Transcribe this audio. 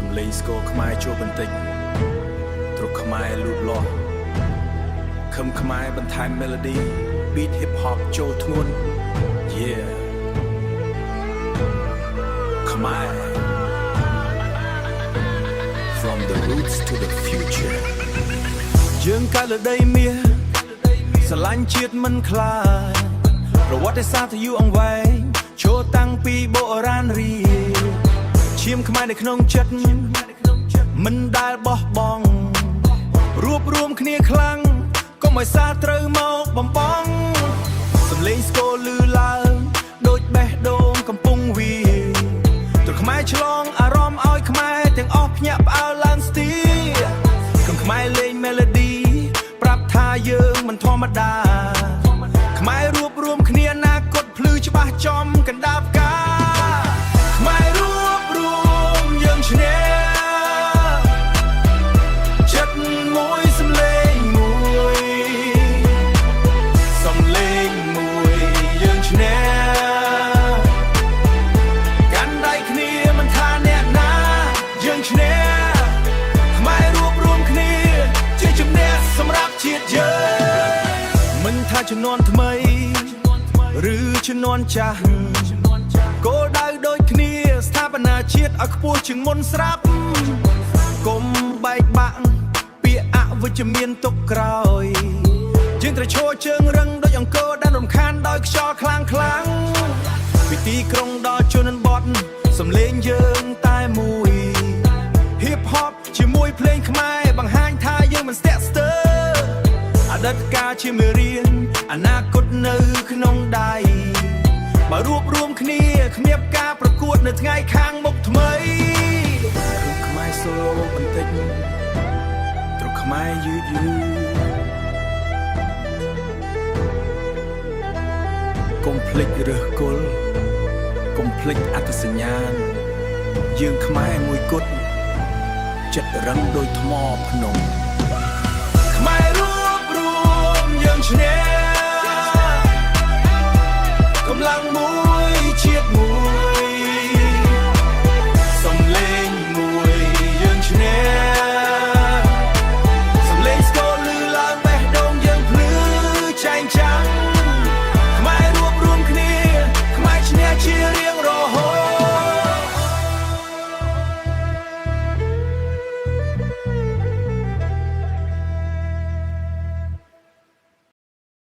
សំឡេងស្គរខ្មែរចូលបន្តិចទ្រុកខ្មែរលូតលាស់ខឹមខ្មែរបន្ថែម melody beat hip hop ចូលធ្ងន់ yeah ខ្មែរ from the roots to the future យើងកើតលើដីមាសស្រឡាញ់ជាតិមិនខ្លាចប្រវត្តិសាស្ត្រយូរអង្វែងចូលតាំងពីបុរាណរីឈាមខ្មែរនៅក្នុងចិត្តមិនដែលបោះបង់រួបរวมគ្នាខ្លាំងកុំឲ្យសាត្រូវមកបំបងសំឡេងស្គរលឺឡើងដូចបេះដូងកំពុងវាទ្រុកខ្មែរឆ្លងអារម្មណ៍ឲ្យខ្មែរទាំងអស់ភ្ញាក់ផ្អើលឡើងស្ទីកំខ្មែរលេង melody ប្រាប់ថាយើងមិនធម្មតាខ្មែររួបរวมគ្នាអនាគតភ្លឺច្បាស់ចំកណ្ដាលផ្កាខ្មែររួបរวมយើងឈ្នះចិត្តមួយសំឡេងមួយសំឡេងមួយយើងឈ្នះកាន់ដៃគ្នាមិនថាអ្នកណាយើងឈ្នះខ្មែររួបរวมគ្នាជាជំនះសម្រាប់ជាតិយើងមិនថាជំនាន់ថ្មីឬជំនាន់ចាស់គោលដៅដូចគ្នាស្ថាបនាជាតិឲ្យខ្ពស់ជាងមុនស្រាប់កុំបែកបាក់ពាក្យអវិជ្ជមានទុកក្រោយយើងត្រូវឈរជើងរឹងដូចអង្គរដែលរំខានដោយខ្យល់ខ្លាំងពីទីក្រុងដល់ជនបទសំឡេងយើងតែមួយ Hip Hop ជាមួយភ្លេងខ្មែរបង្ហាញថាយើងមិនស្ទាក់ស្ទើរអតីតកាលជាមេរៀនអនាគតនៅក្នុងដៃបើរួបរวมគ្នាគ្មានការប្រកួតនៅថ្ងៃខាងមុខថ្មីគឺខ្មែរ solo បន្តិចទ្រុកខ្មែរយឺតកុំភ្លេចរើសគល់កុំភ្លេចអត្តសញ្ញាណយើងខ្មែរមួយគត់ចិត្តរឹងដូចថ្មភ្នំខ្មែររួបរวมយើងឈ្នះកម្លាំងមួយជាតិមួយ